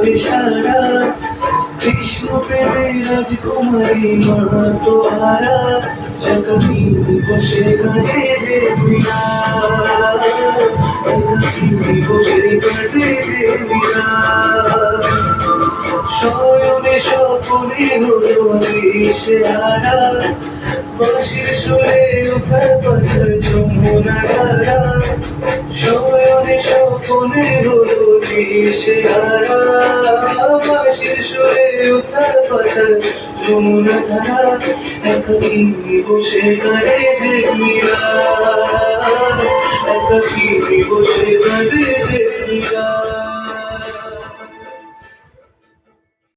যে সারা কৃষ্ণ প্রেমের রাজকুমারী মা তো হারা একাকি বসে কাটে যে বিনা একাকি বসে কাটে যে বিনা শয়নে স্বপনে হলো সে হারা বাঁশির সুরে উঠার পাথার যমুনা ধারা শয়নে স্বপনে হলো সে হারা বাঁশির সুরে উঠার পাথার যমুনা ধারা একাকি বসে কাঁদে যে মীরা একাকি বসে কাঁদে যে মীরা।